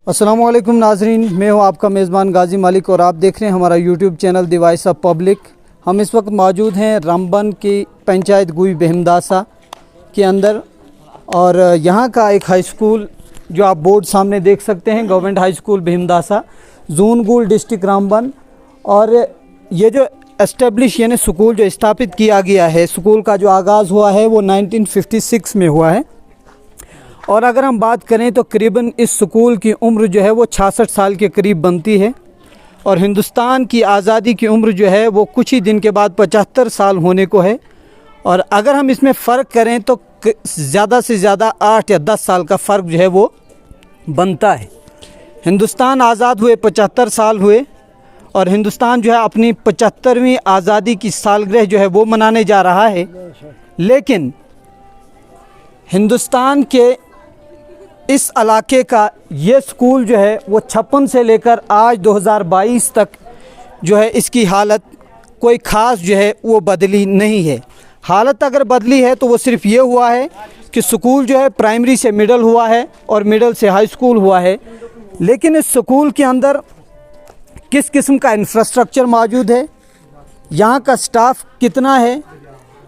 अस्सलाम वालेकुम नाजरीन, मैं हूं आपका मेज़बान गाजी मालिक और आप देख रहे हैं हमारा YouTube channel the voice of public. हम इस वक्त मौजूद हैं रामबन की पंचायत गुई बेहमदासा के अंदर और यहां का एक हाई स्कूल जो आप बोर्ड सामने देख सकते हैं, government high school Behmadasa, Jungul district Ramban. और ये जो एस्टेब्लिश यानी स्कूल जो स्थापित किया गया है, स्कूल का जो आगाज़ हुआ है वो 1956 में हुआ है। और अगर हम बात करें तो करीबन इस स्कूल की उम्र जो है वो 66 साल के करीब बनती है और हिंदुस्तान की आज़ादी की उम्र जो है वो कुछ ही दिन के बाद 75 साल होने को है। और अगर हम इसमें फ़र्क करें तो ज़्यादा से ज़्यादा 8 या 10 साल का फ़र्क जो है वो बनता है। हिंदुस्तान आज़ाद हुए 75 साल हुए और हिंदुस्तान जो है अपनी 75वीं आज़ादी की सालगिरह जो है वो मनाने जा रहा है। लेकिन हिंदुस्तान के इस इलाके का ये स्कूल जो है वो 56 से लेकर आज 2022 तक जो है इसकी हालत कोई ख़ास जो है वो बदली नहीं है। हालत अगर बदली है तो वो सिर्फ ये हुआ है कि स्कूल जो है प्राइमरी से मिडल हुआ है और मिडल से हाई स्कूल हुआ है। लेकिन इस स्कूल के अंदर किस किस्म का इंफ्रास्ट्रक्चर मौजूद है, यहाँ का स्टाफ कितना है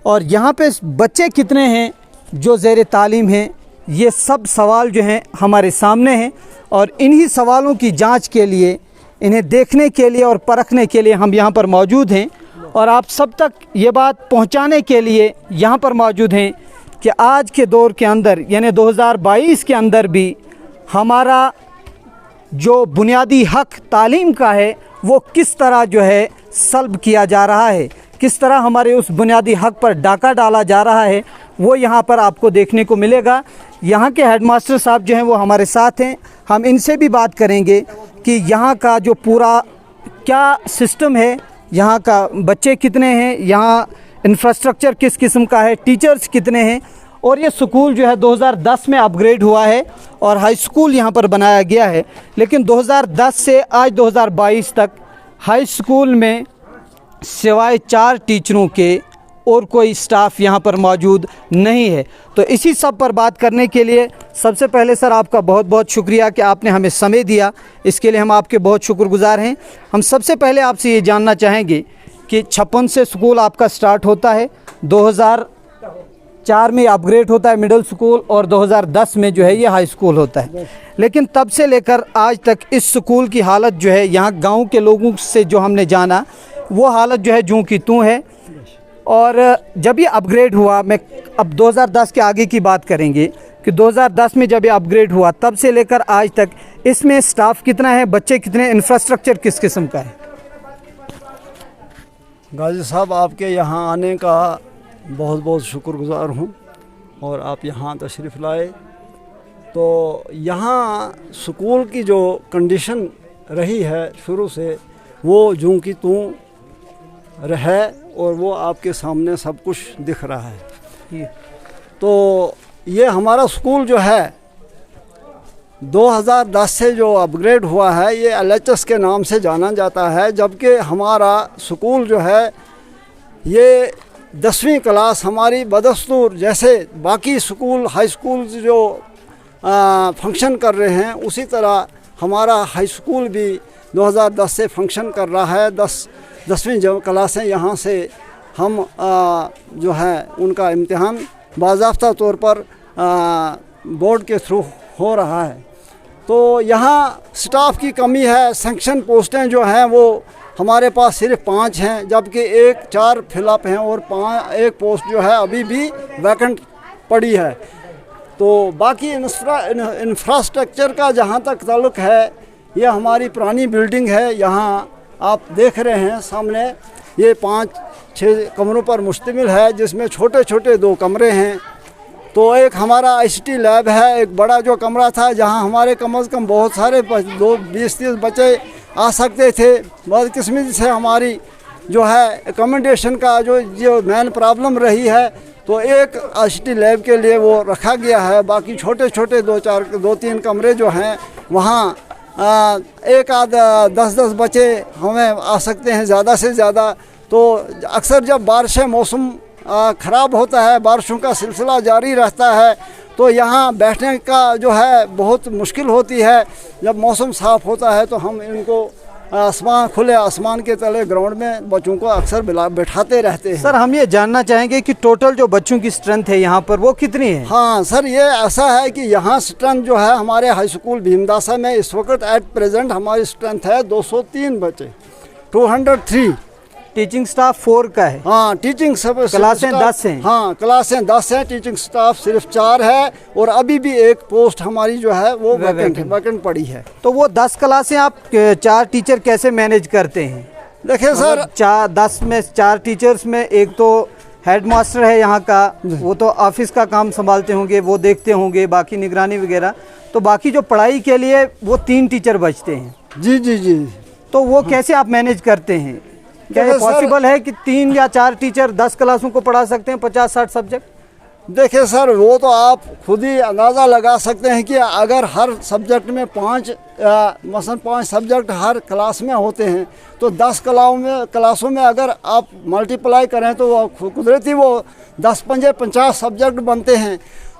और यहाँ पे बच्चे कितने हैं जो ज़ेर तालीम हैं, ये सब सवाल जो हैं हमारे सामने हैं। और इन्हीं सवालों की जांच के लिए, इन्हें देखने के लिए और परखने के लिए हम यहाँ पर मौजूद हैं और आप सब तक ये बात पहुँचाने के लिए यहाँ पर मौजूद हैं कि आज के दौर के अंदर यानी 2022 के अंदर भी हमारा जो बुनियादी हक़ तालीम का है वो किस तरह जो है सल्ब किया जा रहा है, किस तरह हमारे उस बुनियादी हक़ पर डाका डाला जा रहा है, वो यहाँ पर आपको देखने को मिलेगा। यहाँ के हेडमास्टर साहब जो हैं वो हमारे साथ हैं, हम इनसे भी बात करेंगे कि यहाँ का जो पूरा क्या सिस्टम है, यहाँ का बच्चे कितने हैं, यहाँ इंफ्रास्ट्रक्चर किस किस्म का है, टीचर्स कितने हैं। और ये स्कूल जो है 2010 में अपग्रेड हुआ है और हाई स्कूल यहाँ पर बनाया गया है। लेकिन 2010 से आज 2022 तक हाई स्कूल में सिवाय 4 टीचरों के और कोई स्टाफ यहाँ पर मौजूद नहीं है। तो इसी सब पर बात करने के लिए सबसे पहले सर आपका बहुत बहुत शुक्रिया कि आपने हमें समय दिया, इसके लिए हम आपके बहुत शुक्रगुजार हैं। हम सबसे पहले आपसे ये जानना चाहेंगे कि 56 से स्कूल आपका स्टार्ट होता है, 2004 में अपग्रेड होता है मिडिल स्कूल और 2010 में जो है ये हाई स्कूल होता है। लेकिन तब से लेकर आज तक इस स्कूल की हालत जो है, यहाँ गाँव के लोगों से जो हमने जाना, वो हालत जो है जूं की तूं है। और जब ये अपग्रेड हुआ, मैं अब 2010 के आगे की बात करेंगे कि 2010 में जब ये अपग्रेड हुआ तब से लेकर आज तक इसमें स्टाफ कितना है, बच्चे कितने, इंफ्रास्ट्रक्चर किस किस्म का है? गाजी साहब, आपके यहाँ आने का बहुत बहुत शुक्रगुजार हूँ और आप यहाँ तशरीफ़ लाए। तो यहाँ स्कूल की जो कंडीशन रही है शुरू से वो जूं की तूं रहे और वो आपके सामने सब कुछ दिख रहा है। तो ये हमारा स्कूल जो है 2010 से जो अपग्रेड हुआ है ये LHS के नाम से जाना जाता है, जबकि हमारा स्कूल जो है ये 10वीं क्लास हमारी बदस्तूर जैसे बाकी स्कूल हाई स्कूल जो फंक्शन कर रहे हैं उसी तरह हमारा हाई स्कूल भी 2010 से फंक्शन कर रहा है। 10वीं जो क्लासें यहाँ से हम जो है उनका इम्तिहान बाज़ाब्ता तौर पर बोर्ड के थ्रू हो रहा है। तो यहाँ स्टाफ की कमी है, सैंक्शन पोस्टें जो हैं वो हमारे पास सिर्फ 5 हैं, जबकि 4 फिलअप हैं और 1 पोस्ट जो है अभी भी वैकेंट पड़ी है। तो बाकी इंफ्रास्ट्रक्चर का जहाँ तक ताल्लुक़ है, ये हमारी पुरानी बिल्डिंग है, यहाँ आप देख रहे हैं सामने, ये 5-6 कमरों पर मुश्तमिल है, जिसमें छोटे छोटे 2 कमरे हैं। तो एक हमारा ICT लैब है, एक बड़ा जो कमरा था जहाँ हमारे कम से कम बहुत सारे 20-30 बच्चे आ सकते थे। बदकिस्मती से हमारी जो है एकोमोडेशन का जो मेन प्रॉब्लम रही है, तो एक ICT लैब के लिए वो रखा गया है। बाकी छोटे छोटे 2-3 कमरे जो हैं वहाँ एक आध 10-10 बच्चे हमें आ सकते हैं ज़्यादा से ज़्यादा। तो अक्सर जब बारिश मौसम ख़राब होता है, बारिशों का सिलसिला जारी रहता है, तो यहाँ बैठने का जो है बहुत मुश्किल होती है। जब मौसम साफ़ होता है तो हम इनको खुले आसमान के तले ग्राउंड में बच्चों को अक्सर बैठाते रहते हैं। सर हम ये जानना चाहेंगे कि टोटल जो बच्चों की स्ट्रेंथ है यहाँ पर वो कितनी है? हाँ सर, ये ऐसा है कि यहाँ स्ट्रेंथ जो है हमारे हाई स्कूल भीमदासा में इस वक्त एट प्रेजेंट हमारी स्ट्रेंथ है 203 बच्चे, 203। टीचिंग स्टाफ 4 का है। हाँ, टीचिंग सब क्लासें 10 हैं। हाँ, क्लासें 10 हैं, टीचिंग स्टाफ सिर्फ 4 है, और अभी भी एक पोस्ट हमारी जो है वो वैकेंट पड़ी है। तो वो 10 क्लासें आप 4 टीचर कैसे मैनेज करते हैं? देखिए सर, 10 में 4 टीचर्स में एक तो हेड मास्टर है यहाँ का, वो तो ऑफिस का काम संभालते होंगे, वो देखते होंगे, बाकी निगरानी वगैरह, तो बाकी जो पढ़ाई के लिए वो 3 टीचर बचते हैं। जी जी जी। तो वो कैसे आप मैनेज करते हैं? क्या ये पॉसिबल है कि 3 या 4 टीचर 10 क्लासों को पढ़ा सकते हैं, 50-60 सब्जेक्ट? देखिए सर, वो तो आप खुद ही अंदाज़ा लगा सकते हैं कि अगर हर सब्जेक्ट में 5 सब्जेक्ट हर क्लास में होते हैं, तो 10 क्लासों में अगर आप मल्टीप्लाई करें तो वो कुदरती वो 10-5 50 सब्जेक्ट बनते हैं।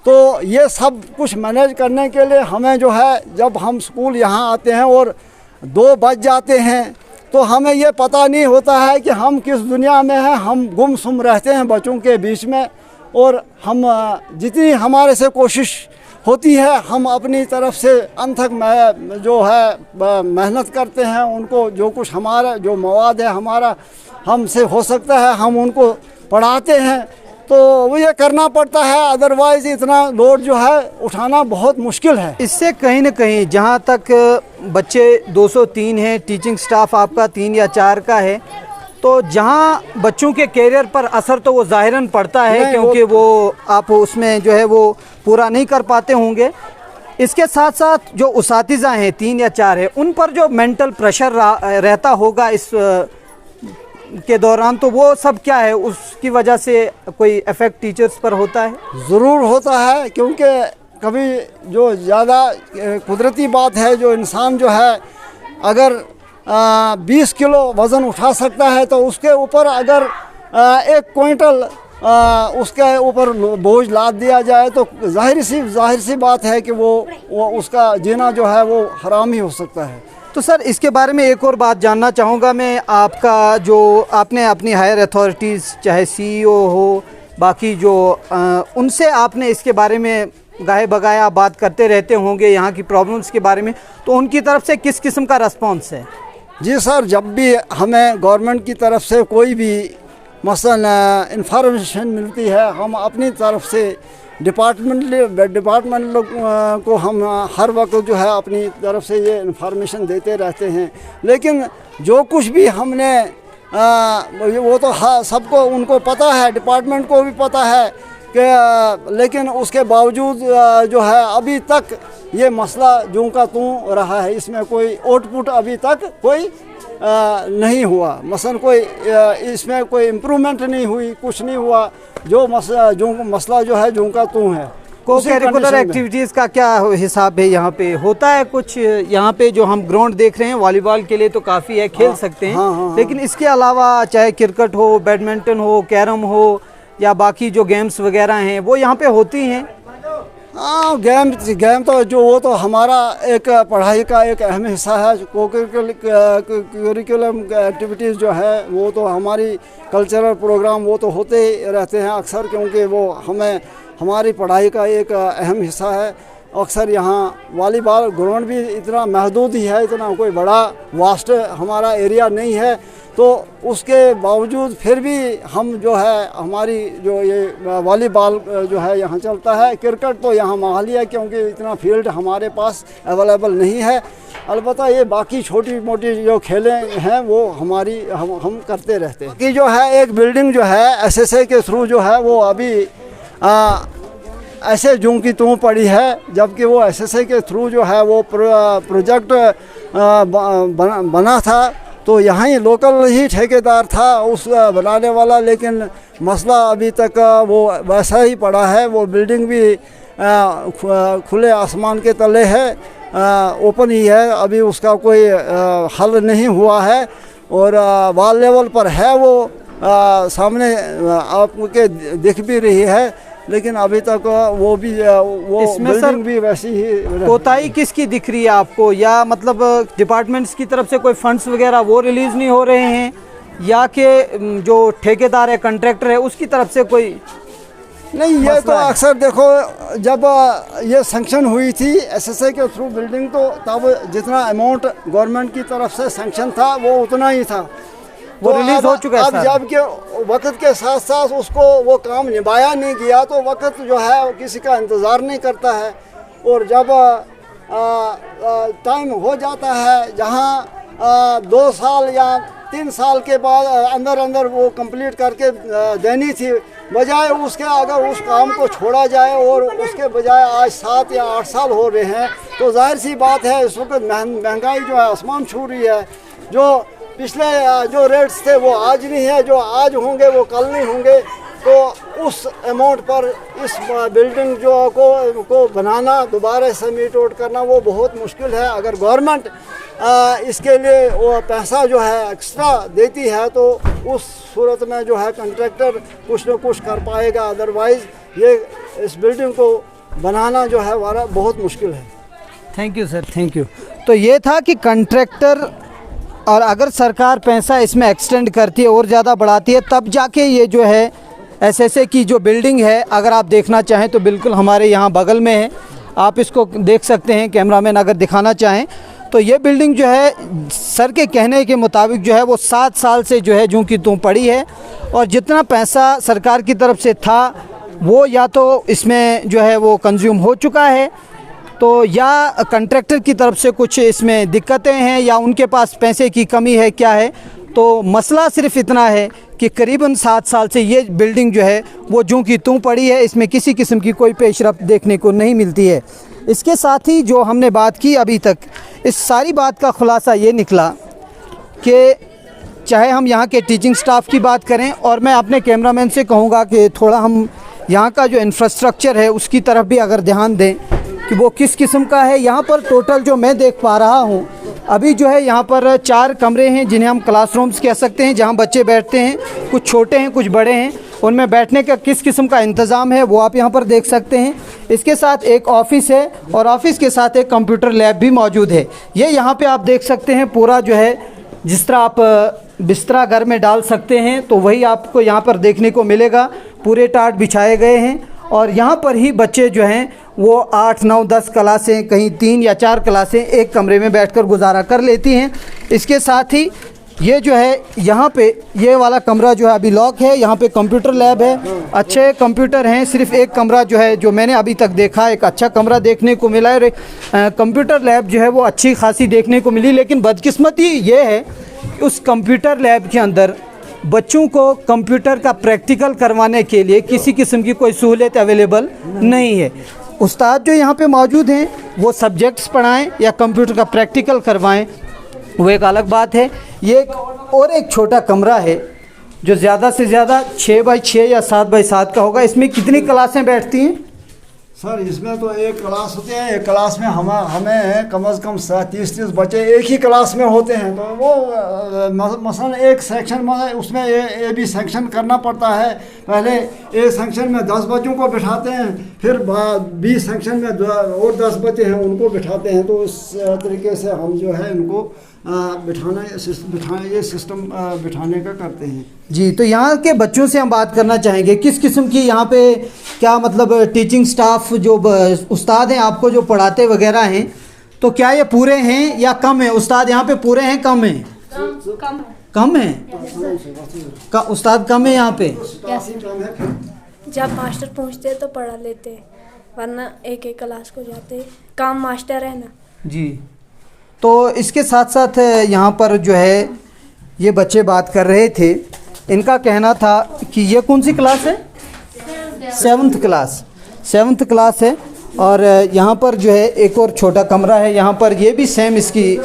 तो ये सब कुछ मैनेज करने के लिए हमें जो है, जब हम स्कूल यहाँ आते हैं और 2 बज जाते हैं, तो हमें ये पता नहीं होता है कि हम किस दुनिया में हैं। हम गुमसुम रहते हैं बच्चों के बीच में, और हम जितनी हमारे से कोशिश होती है हम अपनी तरफ से अनथक जो है मेहनत करते हैं। उनको जो कुछ हमारा जो मवाद है हमारा हमसे हो सकता है हम उनको पढ़ाते हैं, तो वो ये करना पड़ता है, अदरवाइज़ इतना लोड जो है उठाना बहुत मुश्किल है। इससे कहीं ना कहीं जहाँ तक बच्चे 203 हैं, टीचिंग स्टाफ आपका 3 या 4 का है, तो जहाँ बच्चों के कैरियर पर असर तो वो ज़ाहिरन पड़ता है, क्योंकि वो आप उसमें जो है वो पूरा नहीं कर पाते होंगे। इसके साथ साथ जो उसातिज़ा हैं 3 या 4 है, उन पर जो मेंटल प्रेशर रहता होगा इस के दौरान, तो वो सब क्या है, उसकी वजह से कोई इफेक्ट टीचर्स पर होता है? ज़रूर होता है, क्योंकि कभी जो ज़्यादा कुदरती बात है, जो इंसान जो है अगर 20 किलो वज़न उठा सकता है, तो उसके ऊपर अगर 1 क्विंटल उसके ऊपर बोझ लाद दिया जाए तो जाहिर सी बात है कि वो उसका जीना जो है वो हराम ही हो सकता है। तो सर इसके बारे में एक और बात जानना चाहूँगा मैं, आपका जो आपने अपनी हायर अथॉरिटीज़ चाहे CEO हो, बाकी जो उनसे आपने इसके बारे में गाहे बगाया बात करते रहते होंगे यहाँ की प्रॉब्लम्स के बारे में, तो उनकी तरफ से किस किस्म का रिस्पॉन्स है? जी सर, जब भी हमें गवर्नमेंट की तरफ से कोई भी मसलन इंफॉर्मेशन मिलती है, हम अपनी तरफ से डिपार्टमेंट को हम हर वक्त जो है अपनी तरफ से ये इंफॉर्मेशन देते रहते हैं। लेकिन जो कुछ भी हमने वो तो सबको उनको पता है, डिपार्टमेंट को भी पता है कि, लेकिन उसके बावजूद जो है अभी तक ये मसला जूं का तूं रहा है, इसमें कोई आउटपुट अभी तक कोई नहीं हुआ। मसलन कोई इसमें कोई इम्प्रूवमेंट नहीं हुई, कुछ नहीं हुआ। जो मसला जो है जूं का तूं है। को करिकुलर एक्टिविटीज़ का क्या हिसाब है यहाँ पे? होता है कुछ? यहाँ पे जो हम ग्राउंड देख रहे हैं वॉलीबॉल के लिए तो काफ़ी है, खेल सकते हैं। हाँ। लेकिन इसके अलावा चाहे क्रिकेट हो, बैडमिंटन हो, कैरम हो, या बाकी जो गेम्स वगैरह हैं वो यहाँ पे होती हैं? हाँ, गेम तो जो वो तो हमारा एक पढ़ाई का एक अहम हिस्सा है। करिकुलम एक्टिविटीज़ जो है वो तो हमारी कल्चरल प्रोग्राम वो तो होते ही रहते हैं अक्सर, क्योंकि वो हमारी पढ़ाई का एक अहम हिस्सा है। अक्सर यहाँ वॉलीबॉल ग्राउंड भी इतना महदूद ही है, इतना कोई बड़ा वास्ट हमारा एरिया नहीं है, तो उसके बावजूद फिर भी हम जो है हमारी जो ये वॉलीबॉल जो है यहाँ चलता है। क्रिकेट तो यहाँ माहली है, क्योंकि इतना फील्ड हमारे पास अवेलेबल नहीं है। अलबत्ता ये बाकी छोटी मोटी जो खेलें हैं वो हम करते रहते हैं। कि जो है एक बिल्डिंग जो है SSA के थ्रू जो है वो अभी ऐसे जूं की तूं पड़ी है, जबकि वो SSA के थ्रू जो है वो प्रोजेक्ट बना था, तो यहाँ ही लोकल ही ठेकेदार था उस बनाने वाला, लेकिन मसला अभी तक वो वैसा ही पड़ा है। वो बिल्डिंग भी खुले आसमान के तले है, ओपन ही है, अभी उसका कोई हल नहीं हुआ है, और वॉल लेवल पर है वो, सामने आपके दिख भी रही है, लेकिन अभी तक वो इसमें सर बिल्डिंग भी वैसी ही कोताही किसकी दिख रही है आपको, या मतलब डिपार्टमेंट्स की तरफ से कोई फंड्स वगैरह वो रिलीज़ नहीं हो रहे हैं, या कि जो ठेकेदार है कंट्रैक्टर है उसकी तरफ से कोई नहीं? ये तो मसला है? अक्सर देखो, जब ये सैंक्शन हुई थी एसएसए के थ्रू बिल्डिंग, तो तब जितना अमाउंट गवर्नमेंट की तरफ से सैंक्शन था वो उतना ही था, वो तो रिलीज हो चुका है अब सर। जब के वक्त के साथ साथ उसको वो काम निभाया नहीं गया, तो वक्त जो है वो किसी का इंतज़ार नहीं करता है, और जब टाइम हो जाता है जहाँ 2 साल या 3 साल के बाद अंदर अंदर वो कंप्लीट करके देनी थी, बजाय उसके अगर उस काम को छोड़ा जाए और उसके बजाय आज 7 या 8 साल हो रहे हैं, तो जाहिर सी बात है इस वक्त महंगाई जो है आसमान छू रही है। जो पिछले जो रेट्स थे वो आज नहीं है, जो आज होंगे वो कल नहीं होंगे, तो उस अमाउंट पर इस बिल्डिंग जो को बनाना, दोबारा से मीट आउट करना वो बहुत मुश्किल है। अगर गवर्नमेंट इसके लिए वो पैसा जो है एक्स्ट्रा देती है तो उस सूरत में जो है कंट्रैक्टर कुछ न कुछ कर पाएगा, अदरवाइज़ ये इस बिल्डिंग को बनाना जो है वारा बहुत मुश्किल है। Thank you sir, thank you. तो ये था कि कंट्रैक्टर, और अगर सरकार पैसा इसमें एक्सटेंड करती है और ज़्यादा बढ़ाती है, तब जाके ये जो है एसएसए की जो बिल्डिंग है, अगर आप देखना चाहें तो बिल्कुल हमारे यहाँ बगल में है, आप इसको देख सकते हैं, कैमरामैन अगर दिखाना चाहें तो ये बिल्डिंग जो है सर के कहने के मुताबिक जो है वो 7 साल से जो है जूं की त्यों पड़ी है, और जितना पैसा सरकार की तरफ से था वो या तो इसमें जो है वो कंज्यूम हो चुका है, तो या कंट्रैक्टर की तरफ से कुछ इसमें दिक्कतें हैं, या उनके पास पैसे की कमी है, क्या है। तो मसला सिर्फ इतना है कि करीबन 7 साल से ये बिल्डिंग जो है वो जूं की त्यों पड़ी है, इसमें किसी किस्म की कोई पेशरफ्त देखने को नहीं मिलती है। इसके साथ ही जो हमने बात की अभी तक, इस सारी बात का खुलासा ये निकला कि चाहे हम यहाँ के टीचिंग स्टाफ की बात करें, और मैं अपने कैमरामैन से कहूँगा कि थोड़ा हम यहाँ का जो इंफ्रास्ट्रक्चर है उसकी तरफ भी अगर ध्यान दें कि वो किस किस्म का है। यहाँ पर टोटल जो मैं देख पा रहा हूँ अभी जो है यहाँ पर 4 कमरे हैं जिन्हें हम क्लासरूम्स कह सकते हैं, जहाँ बच्चे बैठते हैं, कुछ छोटे हैं कुछ बड़े हैं, उनमें बैठने का किस किस्म का इंतज़ाम है वो आप यहाँ पर देख सकते हैं। इसके साथ एक ऑफ़िस है और ऑफ़िस के साथ एक कंप्यूटर लैब भी मौजूद है। ये यहाँ पे आप देख सकते हैं पूरा जो है जिस तरह आप बिस्तरा घर में डाल सकते हैं तो वही आपको यहाँ पर देखने को मिलेगा। पूरे टाट बिछाए गए हैं और यहाँ पर ही बच्चे जो हैं वो 8, 9, 10 क्लासें, कहीं 3 या 4 क्लासें एक कमरे में बैठकर गुजारा कर लेती हैं। इसके साथ ही ये जो है यहाँ पे ये वाला कमरा जो है अभी लॉक है, यहाँ पे कंप्यूटर लैब है, अच्छे कंप्यूटर हैं। सिर्फ एक कमरा जो है जो मैंने अभी तक देखा एक अच्छा कमरा देखने को मिला है, कंप्यूटर लैब जो है वो अच्छी खासी देखने को मिली। लेकिन बदकिस्मती ये है उस कंप्यूटर लैब के अंदर बच्चों को कंप्यूटर का प्रैक्टिकल करवाने के लिए किसी किस्म की कोई सहूलियत अवेलेबल नहीं है। उस्ताद जो यहाँ पे मौजूद हैं वो सब्जेक्ट्स पढ़ाएं या कंप्यूटर का प्रैक्टिकल करवाएं वो एक अलग बात है। ये एक छोटा कमरा है जो ज़्यादा से ज़्यादा 6 बाई 6 या 7 बाई 7 का होगा। इसमें कितनी क्लासें बैठती हैं सर? इसमें तो एक क्लास होते हैं, एक क्लास में हमें कम से कम 30 बच्चे एक ही क्लास में होते हैं। तो वो मसलन एक सेक्शन में उसमें ए बी सेक्शन करना पड़ता है। पहले ए सेक्शन में 10 बच्चों को बिठाते हैं, फिर बी सेक्शन में और 10 बच्चे हैं उनको बिठाते हैं। तो इस तरीके से हम जो है इनको ये सिस्टम बिठाने का करते हैं जी। तो यहाँ के बच्चों से हम बात करना चाहेंगे किस किस्म की यहाँ पे क्या मतलब टीचिंग स्टाफ जो उस्ताद हैं आपको जो पढ़ाते वगैरह हैं, तो क्या ये पूरे हैं या कम है? उस्ताद यहाँ पे पूरे हैं कम है? कम है उस्ताद कम है यहाँ पे। जब मास्टर पूछते तो पढ़ा लेते, वरना एक एक क्लास को जाते, काम मास्टर है ना जी। तो इसके साथ साथ यहाँ पर जो है ये बच्चे बात कर रहे थे, इनका कहना था कि ये कौन सी क्लास है? 7th क्लास है। और यहाँ पर जो है एक और छोटा कमरा है, यहाँ पर ये भी सेम इसकी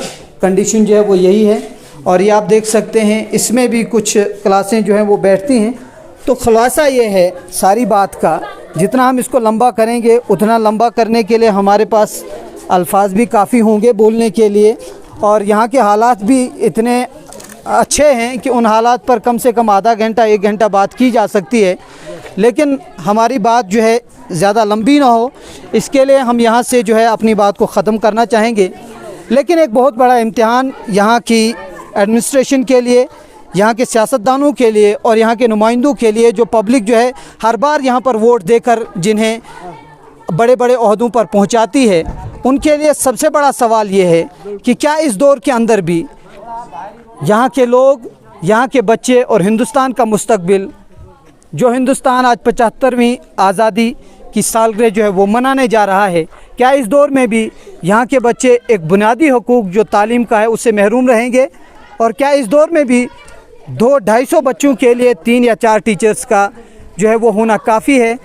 कंडीशन जो है वो यही है। और ये आप देख सकते हैं इसमें भी कुछ क्लासें जो हैं वो बैठती हैं। तो खुलासा ये है सारी बात का, जितना हम इसको लंबा करेंगे उतना लंबा करने के लिए हमारे पास अल्फाज भी काफ़ी होंगे बोलने के लिए, और यहाँ के हालात भी इतने अच्छे हैं कि उन हालात पर कम से कम आधा घंटा 1 घंटा बात की जा सकती है, लेकिन हमारी बात जो है ज़्यादा लंबी ना हो, इसके लिए हम यहाँ से जो है अपनी बात को ख़त्म करना चाहेंगे। लेकिन एक बहुत बड़ा इम्तिहान यहाँ की एडमिनिस्ट्रेशन के लिए, यहाँ के सियासतदानों के लिए और यहाँ के नुमाइंदों के लिए, जो पब्लिक जो है हर बार यहाँ पर वोट देकर जिन्हें बड़े बड़े ओहदों पर पहुँचाती है, उनके लिए सबसे बड़ा सवाल ये है कि क्या इस दौर के अंदर भी यहाँ के लोग, यहाँ के बच्चे और हिंदुस्तान का मुस्तकबिल, जो हिंदुस्तान आज 75वीं आज़ादी की सालगिरह जो है वो मनाने जा रहा है, क्या इस दौर में भी यहाँ के बच्चे एक बुनियादी हकूक़ जो तालीम का है उससे महरूम रहेंगे? और क्या इस दौर में भी 200-250 बच्चों के लिए 3 या 4 टीचर्स का जो है वो होना काफ़ी है?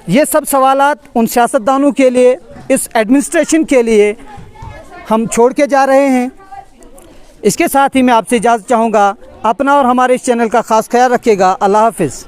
ये सब सवालात उन सियासतदानों के लिए, इस एडमिनिस्ट्रेशन के लिए हम छोड़ के जा रहे हैं। इसके साथ ही मैं आपसे इजाज़त चाहूँगा। अपना और हमारे इस चैनल का ख़ास ख्याल रखिएगा। अल्लाह हाफ़िज़।